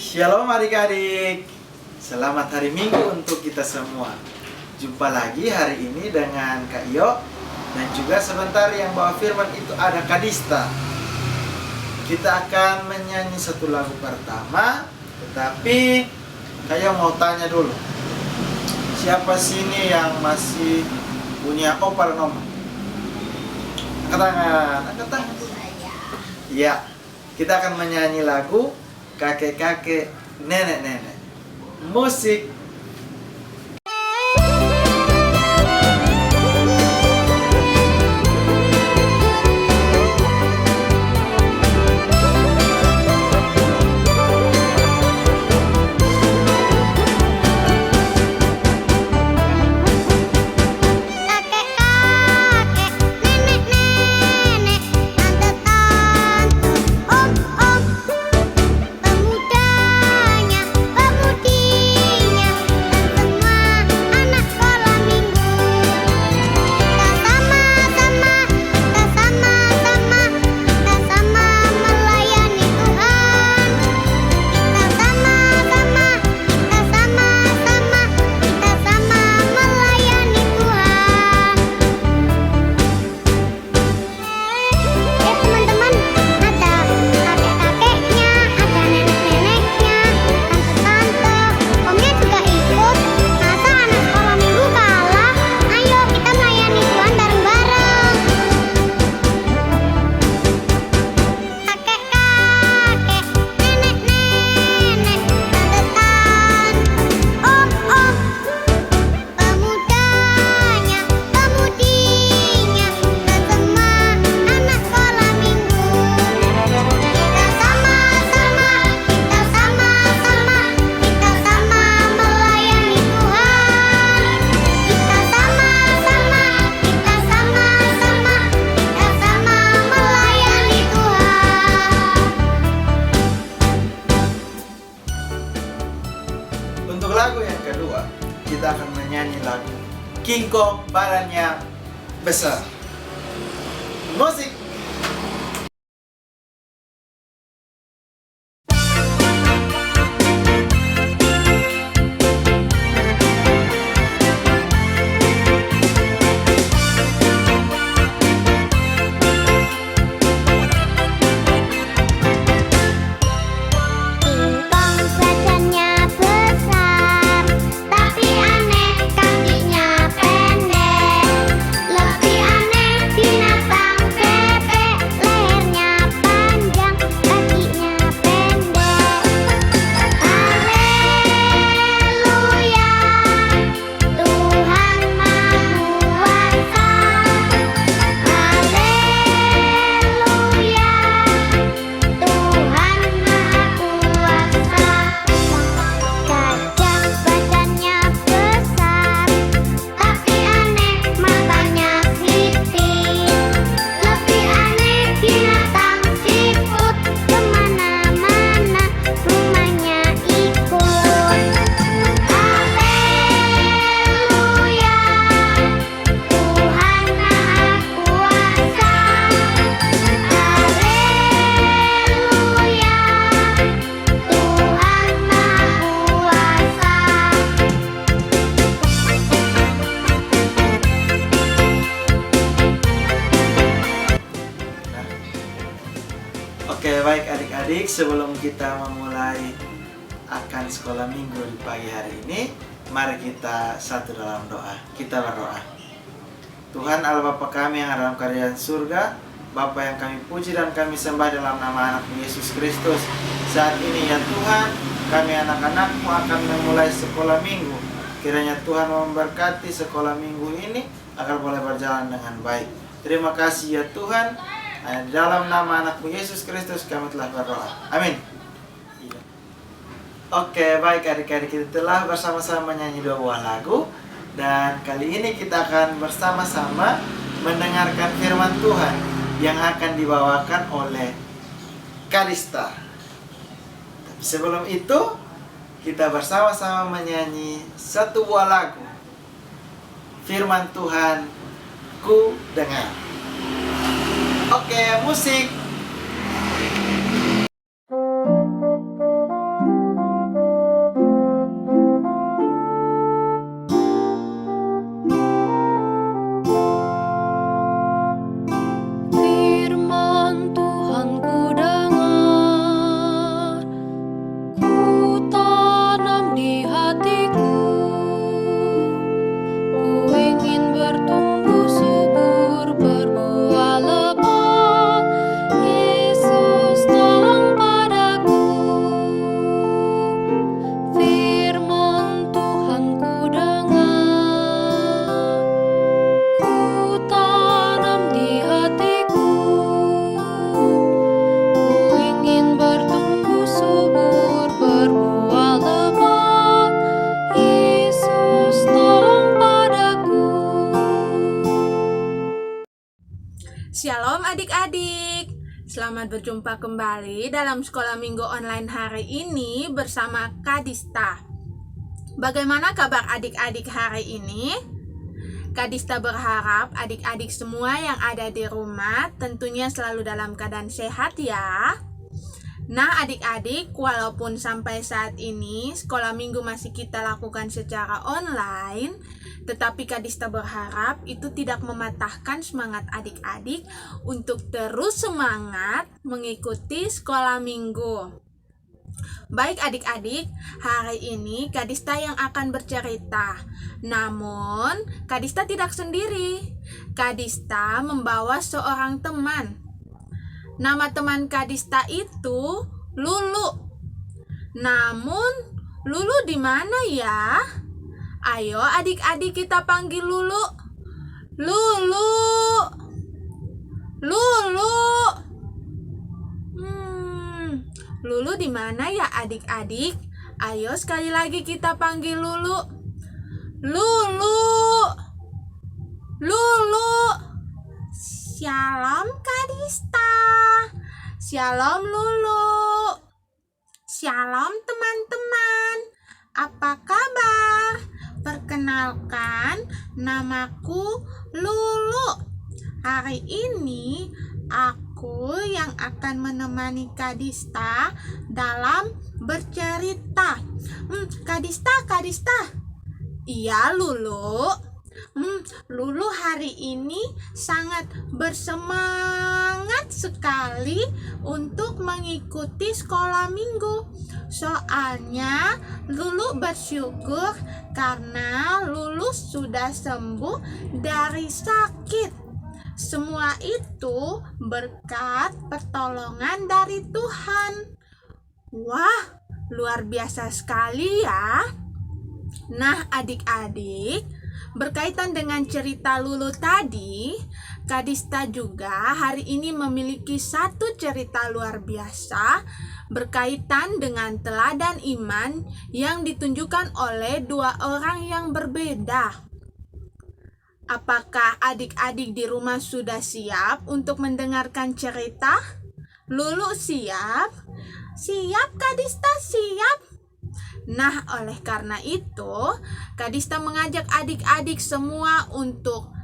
Shalom adik-adik. Selamat hari Minggu untuk kita semua. Jumpa lagi hari ini dengan Kak Iyo. Dan juga sebentar yang bawa firman itu ada Kak Dista. Kita akan menyanyi satu lagu pertama. Tetapi Kak Iyo mau tanya dulu, siapa sini yang masih punya opa dan oma? Angkat tangan, angkat tangan. Iya, kita akan menyanyi lagu kakek-kakek, nenek-nenek. Musik. Untuk lagu yang kedua, kita akan menyanyi lagu King Kong badannya besar. Musik. Oke, baik adik-adik, sebelum kita memulai akan sekolah minggu di pagi hari ini, mari kita satu dalam doa. Kita berdoa. Tuhan Allah Bapa kami yang ada dalam kerajaan surga, Bapa yang kami puji dan kami sembah dalam nama anak Yesus Kristus. Saat ini ya Tuhan, kami anak-anak-Mu akan memulai sekolah minggu. Kiranya Tuhan memberkati sekolah minggu ini agar boleh berjalan dengan baik. Terima kasih ya Tuhan. Dalam nama anak-Mu Yesus Kristus kami telah berdoa. Amin. Oke, baik adik-adik, kita telah bersama-sama menyanyi dua buah lagu. Dan kali ini kita akan bersama-sama mendengarkan firman Tuhan yang akan dibawakan oleh Kak Dista. Tapi sebelum itu, kita bersama-sama menyanyi satu buah lagu. Firman Tuhan ku dengar. Oke, musik. Selamat berjumpa kembali dalam sekolah minggu online hari ini bersama Kadista. Bagaimana kabar adik-adik hari ini? Kadista berharap adik-adik semua yang ada di rumah tentunya selalu dalam keadaan sehat ya. Nah adik-adik, walaupun sampai saat ini sekolah minggu masih kita lakukan secara online, tetapi Kadista berharap itu tidak mematahkan semangat adik-adik untuk terus semangat mengikuti sekolah minggu. Baik adik-adik, hari ini Kadista yang akan bercerita. Namun, Kadista tidak sendiri. Kadista membawa seorang teman. Nama teman Kadista itu Lulu. Namun, Lulu di mana ya? Ayo adik-adik kita panggil Lulu. Lulu. Lulu. Lulu di mana ya adik-adik? Ayo sekali lagi kita panggil Lulu. Lulu. Lulu. Shalom Kadista. Shalom Lulu. Shalom teman-teman. Apa kabar? Perkenalkan, namaku Lulu. Hari ini aku yang akan menemani Kadista dalam bercerita. Kadista. Iya, Lulu. Lulu hari ini sangat bersemangat sekali untuk mengikuti sekolah minggu. Soalnya Lulu bersyukur karena Lulu sudah sembuh dari sakit. Semua itu berkat pertolongan dari Tuhan. Wah, luar biasa sekali ya. Nah, adik-adik, berkaitan dengan cerita Lulu tadi, Kadista juga hari ini memiliki satu cerita luar biasa berkaitan dengan teladan iman yang ditunjukkan oleh dua orang yang berbeda. Apakah adik-adik di rumah sudah siap untuk mendengarkan cerita? Lulu siap? Siap Kadista, siap? Nah, oleh karena itu, Kadista mengajak adik-adik semua untuk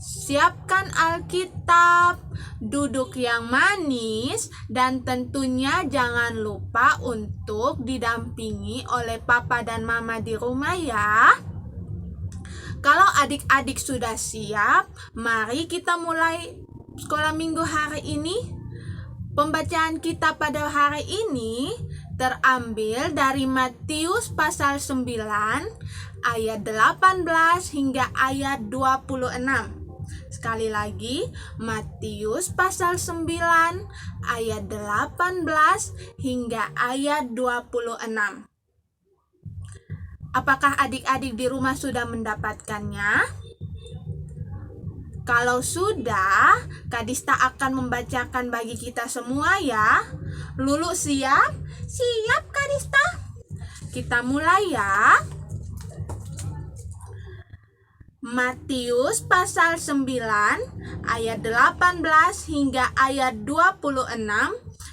siapkan Alkitab, duduk yang manis, dan tentunya jangan lupa untuk didampingi oleh papa dan mama di rumah ya. Kalau adik-adik sudah siap, mari kita mulai sekolah minggu hari ini. Pembacaan kita pada hari ini terambil dari Matius pasal 9 ayat 18 hingga ayat 26. Sekali lagi, Matius pasal 9 ayat 18 hingga ayat 26. Apakah adik-adik di rumah sudah mendapatkannya? Kalau sudah, Kadista akan membacakan bagi kita semua ya. Lulu siap? Siap Kadista. Kita mulai ya. Matius pasal 9 ayat 18 hingga ayat 26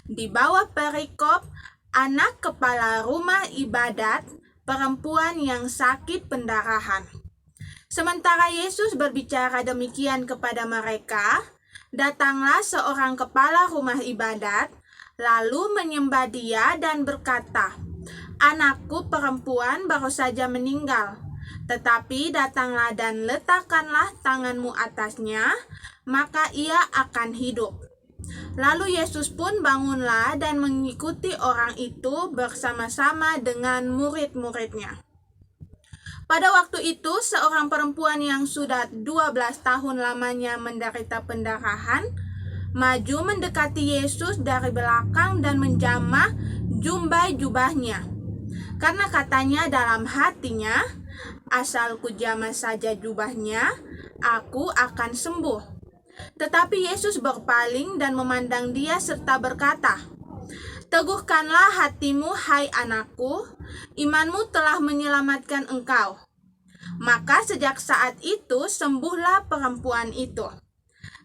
di bawah perikop anak kepala rumah ibadat perempuan yang sakit pendarahan. Sementara Yesus berbicara demikian kepada mereka, datanglah seorang kepala rumah ibadat, lalu menyembah dia dan berkata, "Anakku perempuan baru saja meninggal, tetapi datanglah dan letakkanlah tanganmu atasnya, maka ia akan hidup." Lalu Yesus pun bangunlah dan mengikuti orang itu bersama-sama dengan murid-muridnya. Pada waktu itu, seorang perempuan yang sudah 12 tahun lamanya menderita pendarahan, maju mendekati Yesus dari belakang dan menjamah jumbai jubahnya. Karena katanya dalam hatinya, "Asal kujamah saja jubahnya, aku akan sembuh." Tetapi Yesus berpaling dan memandang dia serta berkata, "Teguhkanlah hatimu, hai anakku, imanmu telah menyelamatkan engkau." Maka sejak saat itu sembuhlah perempuan itu.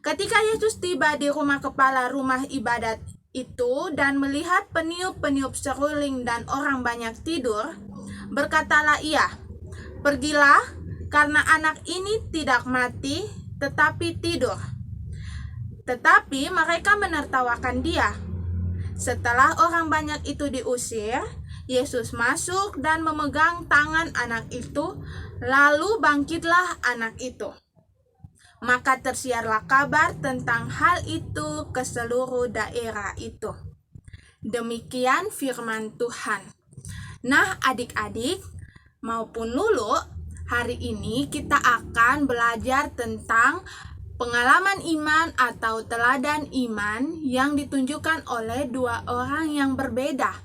Ketika Yesus tiba di rumah kepala rumah ibadat itu dan melihat peniup-peniup seruling dan orang banyak tidur, berkatalah ia, "Pergilah, karena anak ini tidak mati, tetapi tidur." Tetapi mereka menertawakan dia. Setelah orang banyak itu diusir, Yesus masuk dan memegang tangan anak itu, lalu bangkitlah anak itu. Maka tersiarlah kabar tentang hal itu ke seluruh daerah itu. Demikian firman Tuhan. Nah, adik-adik maupun Lulu, hari ini kita akan belajar tentang pengalaman iman atau teladan iman yang ditunjukkan oleh dua orang yang berbeda.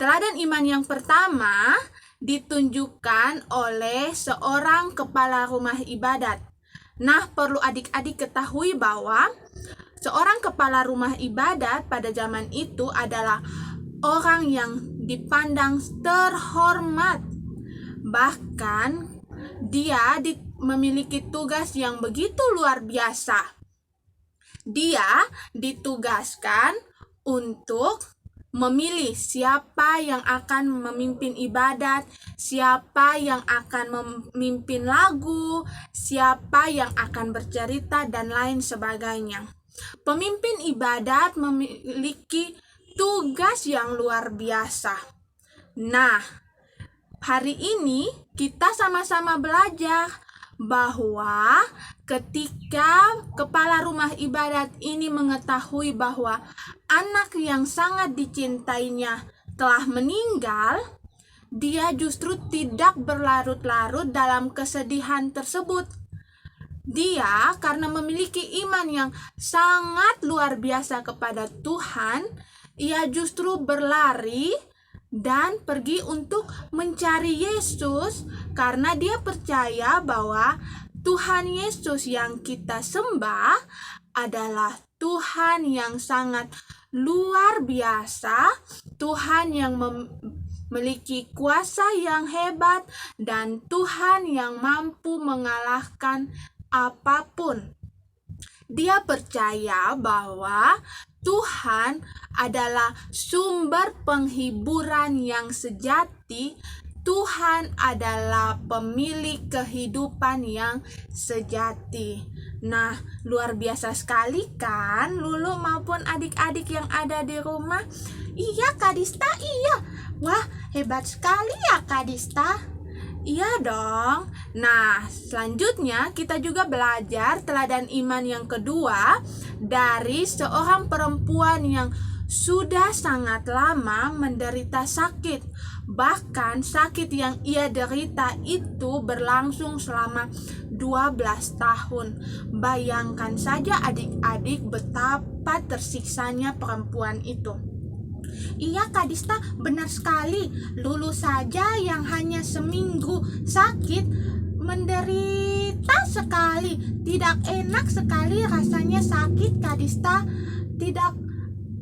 Teladan iman yang pertama ditunjukkan oleh seorang kepala rumah ibadat. Nah, perlu adik-adik ketahui bahwa seorang kepala rumah ibadat pada zaman itu adalah orang yang dipandang terhormat. Bahkan dia memiliki tugas yang begitu luar biasa. Dia ditugaskan untuk memilih siapa yang akan memimpin ibadat, siapa yang akan memimpin lagu, siapa yang akan bercerita, dan lain sebagainya. Pemimpin ibadat memiliki tugas yang luar biasa. Nah, hari ini kita sama-sama belajar bahwa ketika kepala rumah ibadat ini mengetahui bahwa anak yang sangat dicintainya telah meninggal, dia justru tidak berlarut-larut dalam kesedihan tersebut. Dia karena memiliki iman yang sangat luar biasa kepada Tuhan, ia justru berlari dan pergi untuk mencari Yesus karena dia percaya bahwa Tuhan Yesus yang kita sembah adalah Tuhan yang sangat luar biasa, Tuhan yang memiliki kuasa yang hebat, dan Tuhan yang mampu mengalahkan apapun. Dia percaya bahwa Tuhan adalah sumber penghiburan yang sejati. Tuhan adalah pemilik kehidupan yang sejati. Nah, luar biasa sekali kan Lulu maupun adik-adik yang ada di rumah? Iya Kak Dista, iya. Wah, hebat sekali ya Kak Dista. Iya dong. Nah, selanjutnya kita juga belajar teladan iman yang kedua dari seorang perempuan yang sudah sangat lama menderita sakit. Bahkan sakit yang ia derita itu berlangsung selama 12 tahun. Bayangkan saja adik-adik betapa tersiksanya perempuan itu. Iya Kak Dista, benar sekali. Lulu saja yang hanya seminggu sakit menderita sekali. Tidak enak sekali rasanya sakit Kak Dista. Tidak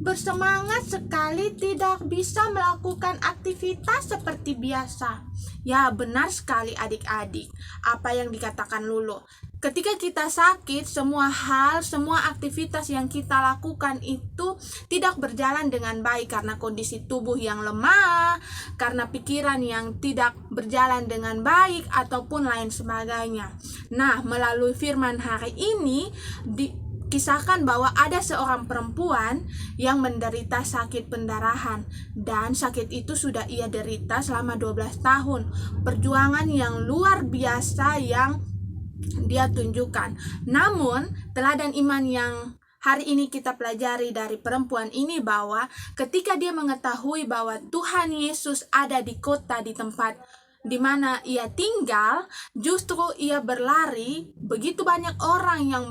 bersemangat sekali, tidak bisa melakukan aktivitas seperti biasa. Ya, benar sekali adik-adik apa yang dikatakan Lulu. Ketika kita sakit, semua hal, semua aktivitas yang kita lakukan itu tidak berjalan dengan baik karena kondisi tubuh yang lemah, karena pikiran yang tidak berjalan dengan baik, ataupun lain sebagainya. Nah, melalui firman hari ini kisahkan bahwa ada seorang perempuan yang menderita sakit pendarahan, dan sakit itu sudah ia derita selama 12 tahun. Perjuangan yang luar biasa yang dia tunjukkan. Namun, teladan iman yang hari ini kita pelajari dari perempuan ini bahwa ketika dia mengetahui bahwa Tuhan Yesus ada di kota, di tempat di mana ia tinggal, justru ia berlari. Begitu banyak orang yang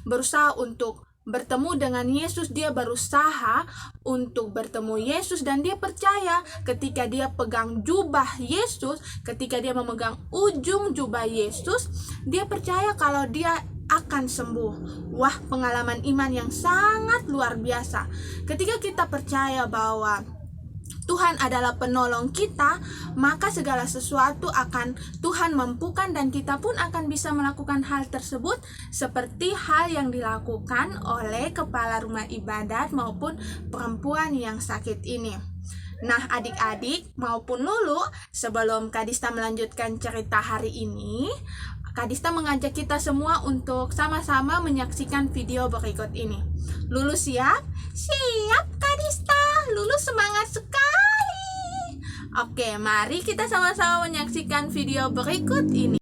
berusaha untuk bertemu dengan Yesus, dia berusaha untuk bertemu Yesus, dan dia percaya ketika dia pegang jubah Yesus, ketika dia memegang ujung jubah Yesus, dia percaya kalau dia akan sembuh. Wah, pengalaman iman yang sangat luar biasa. Ketika kita percaya bahwa Tuhan adalah penolong kita, maka segala sesuatu akan Tuhan mampukan dan kita pun akan bisa melakukan hal tersebut seperti hal yang dilakukan oleh kepala rumah ibadat maupun perempuan yang sakit ini. Nah, adik-adik maupun Lulu, sebelum Kadista melanjutkan cerita hari ini, Kadista mengajak kita semua untuk sama-sama menyaksikan video berikut ini. Lulu siap? Siap, Kadista. Lulu semangat sekali. Oke, mari kita sama-sama menyaksikan video berikut ini.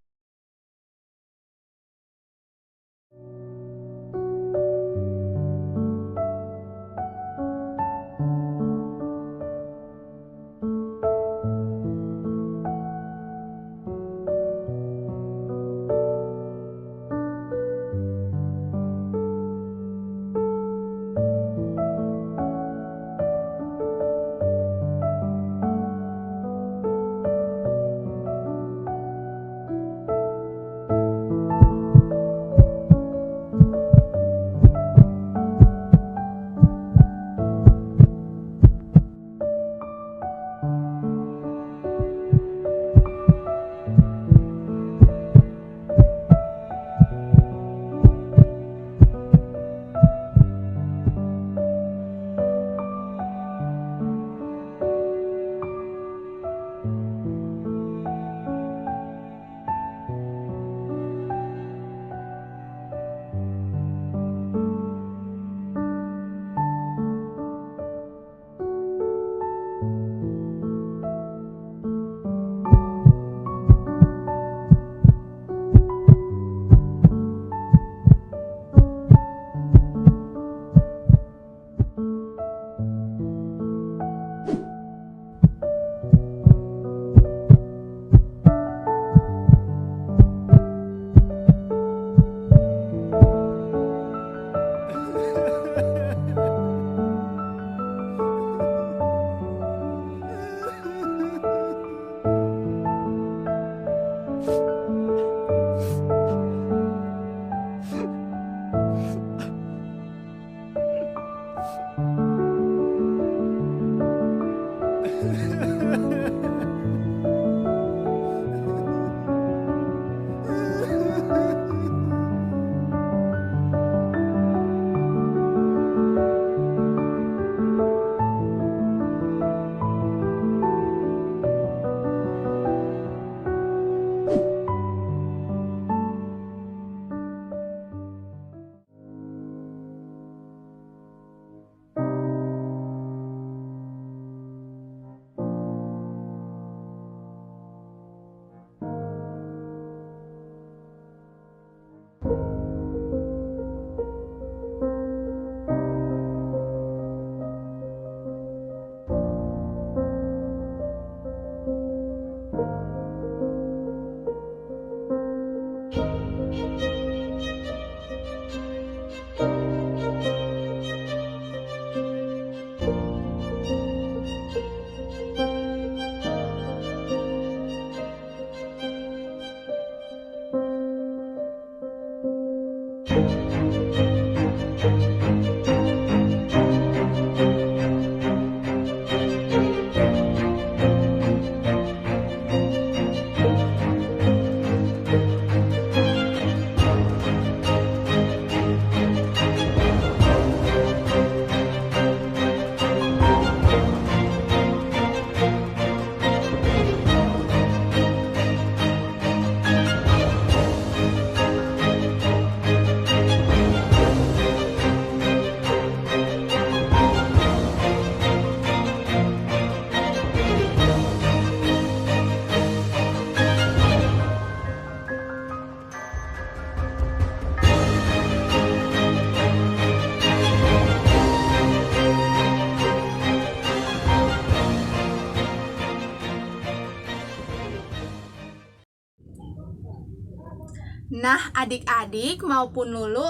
Nah, adik-adik maupun Lulu,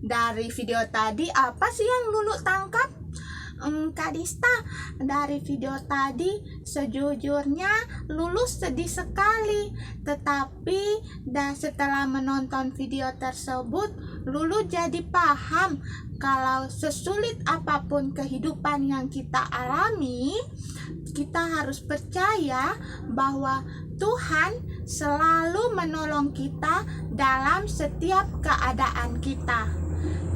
dari video tadi apa sih yang Lulu tangkap? Kak Dista, dari video tadi sejujurnya Lulu sedih sekali. Tetapi setelah menonton video tersebut, Lulu jadi paham kalau sesulit apapun kehidupan yang kita alami, kita harus percaya bahwa Tuhan selalu menolong kita dalam setiap keadaan kita.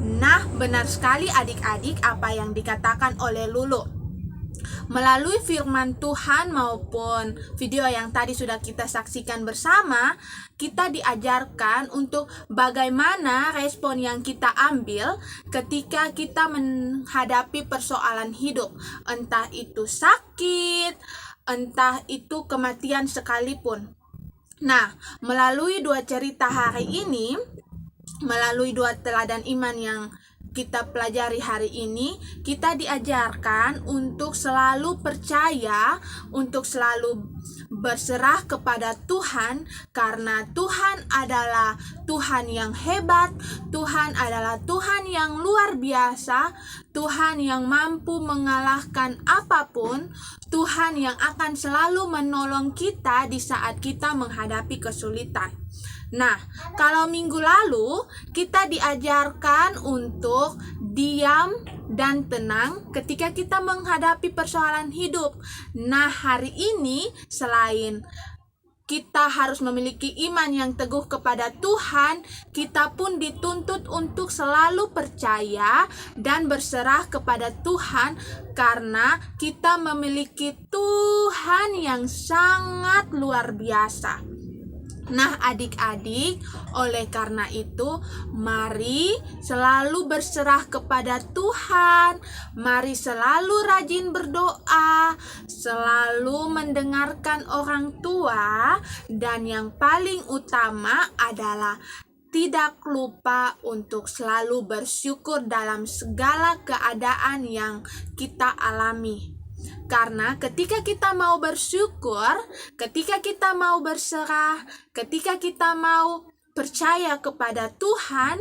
Nah, benar sekali adik-adik apa yang dikatakan oleh Lulu. Melalui firman Tuhan maupun video yang tadi sudah kita saksikan bersama, kita diajarkan untuk bagaimana respon yang kita ambil ketika kita menghadapi persoalan hidup. Entah itu sakit, entah itu kematian sekalipun. Nah, melalui dua cerita hari ini, melalui dua teladan iman yang kita pelajari hari ini, kita diajarkan untuk selalu percaya, untuk selalu berserah kepada Tuhan, karena Tuhan adalah Tuhan yang hebat, Tuhan adalah Tuhan yang luar biasa, Tuhan yang mampu mengalahkan apapun, Tuhan yang akan selalu menolong kita di saat kita menghadapi kesulitan. Nah, kalau minggu lalu kita diajarkan untuk diam dan tenang ketika kita menghadapi persoalan hidup. Nah, hari ini selain kita harus memiliki iman yang teguh kepada Tuhan, kita pun dituntut untuk selalu percaya dan berserah kepada Tuhan, karena kita memiliki Tuhan yang sangat luar biasa. Nah, adik-adik, oleh karena itu, mari selalu berserah kepada Tuhan. Mari selalu rajin berdoa, selalu mendengarkan orang tua, dan yang paling utama adalah tidak lupa untuk selalu bersyukur dalam segala keadaan yang kita alami. Karena ketika kita mau bersyukur, ketika kita mau berserah, ketika kita mau percaya kepada Tuhan,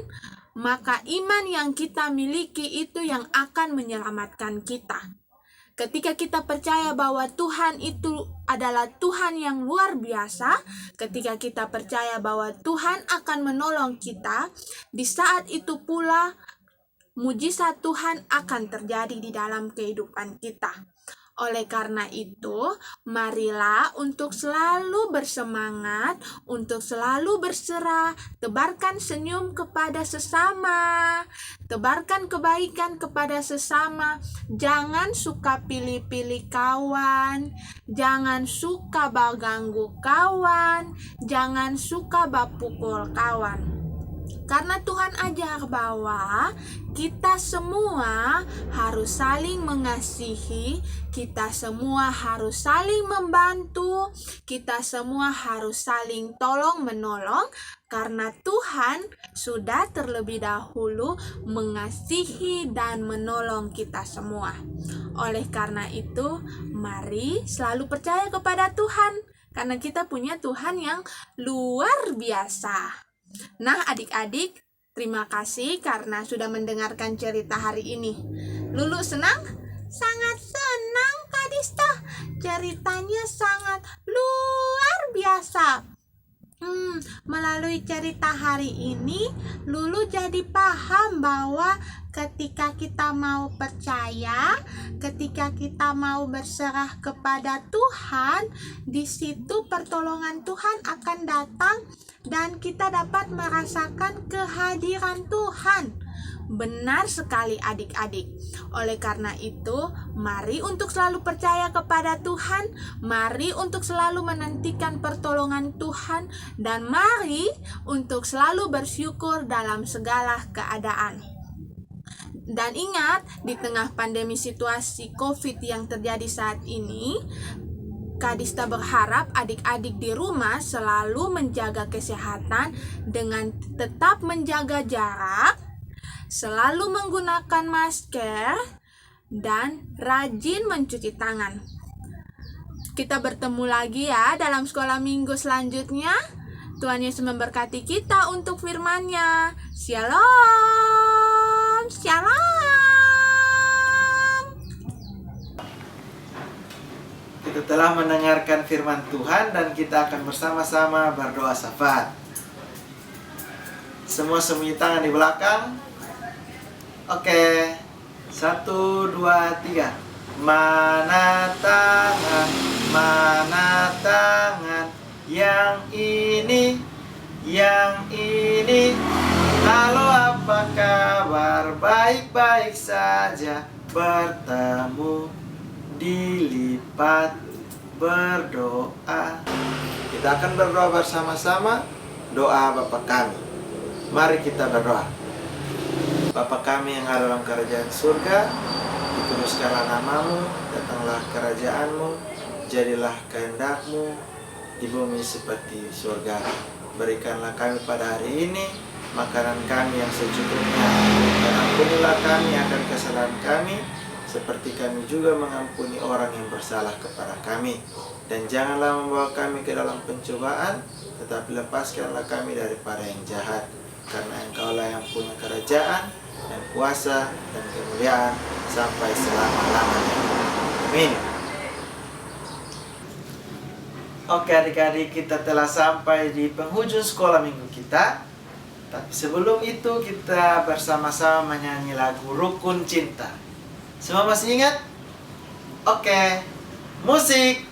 maka iman yang kita miliki itu yang akan menyelamatkan kita. Ketika kita percaya bahwa Tuhan itu adalah Tuhan yang luar biasa, ketika kita percaya bahwa Tuhan akan menolong kita, di saat itu pula mujizat Tuhan akan terjadi di dalam kehidupan kita. Oleh karena itu, marilah untuk selalu bersemangat, untuk selalu berserah, tebarkan senyum kepada sesama, tebarkan kebaikan kepada sesama. Jangan suka pilih-pilih kawan, jangan suka baganggu kawan, jangan suka bapukul kawan. Karena Tuhan ajar bahwa kita semua harus saling mengasihi, kita semua harus saling membantu, kita semua harus saling tolong-menolong, karena Tuhan sudah terlebih dahulu mengasihi dan menolong kita semua. Oleh karena itu, mari selalu percaya kepada Tuhan, karena kita punya Tuhan yang luar biasa. Nah, adik-adik, terima kasih karena sudah mendengarkan cerita hari ini. Lulu senang? Sangat senang, Kak Dista. Ceritanya sangat luar biasa. Melalui cerita hari ini, Lulu jadi paham bahwa ketika kita mau percaya, ketika kita mau berserah kepada Tuhan, di situ pertolongan Tuhan akan datang dan kita dapat merasakan kehadiran Tuhan. Benar sekali adik-adik. Oleh karena itu, mari untuk selalu percaya kepada Tuhan, mari untuk selalu menantikan pertolongan Tuhan, dan mari untuk selalu bersyukur dalam segala keadaan. Dan ingat, di tengah pandemi situasi COVID yang terjadi saat ini, Kak Dista berharap adik-adik di rumah selalu menjaga kesehatan dengan tetap menjaga jarak, selalu menggunakan masker, dan rajin mencuci tangan. Kita bertemu lagi ya dalam sekolah minggu selanjutnya. Tuhan Yesus memberkati kita untuk firman-Nya. Shalom. Shalom. kita telah mendengarkan firman Tuhan dan kita akan bersama-sama berdoa syafaat. Semua sembunyi tangan di belakang. Oke. 1, 2, 3. Mana tangan yang ini, halo apa kabar, baik-baik saja, bertemu dilipat berdoa. Kita akan berdoa bersama-sama doa Bapa kami. Mari kita berdoa. Bapa kami yang ada dalam kerajaan surga, dikuduskanlah namamu, datanglah kerajaanmu, jadilah kehendak-Mu di bumi seperti di surga. Berikanlah kami pada hari ini makanan kami yang secukupnya, dan ampunilah kami akan kesalahan kami, seperti kami juga mengampuni orang yang bersalah kepada kami. Dan janganlah membawa kami ke dalam pencobaan, tetapi lepaskanlah kami daripada yang jahat. Karena Engkaulah yang punya kerajaan dan kuasa dan kemuliaan sampai selama-lamanya. Amin. Oke adik-adik, kita telah sampai di penghujung sekolah minggu kita. Tapi sebelum itu kita bersama-sama menyanyi lagu Rukun Cinta. Semua masih ingat? Oke, musik.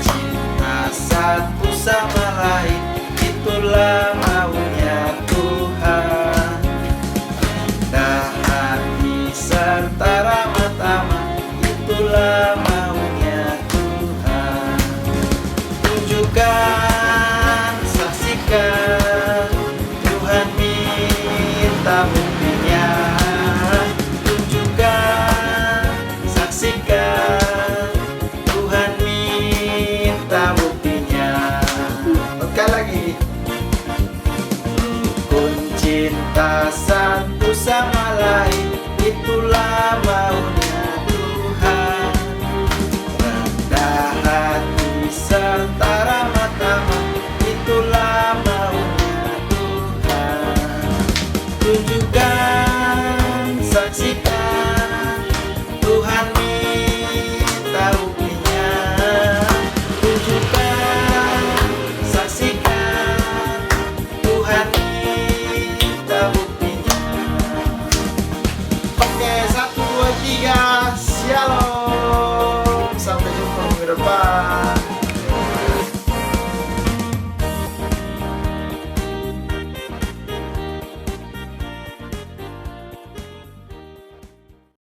Cinta satu sama lain, itulah maunya Tuhan. Rendah hati serta ramah tamah, itulah saksikan, Tuhan minta buktinya. Tunjukkan, saksikan, Tuhan minta buktinya. Sekali lagi. Rukun cinta satu sama lain, itulah maunya Tuhan. Rendah hati serta ramah tamah, itulah maunya Tuhan. Tunjukkan, saksikan,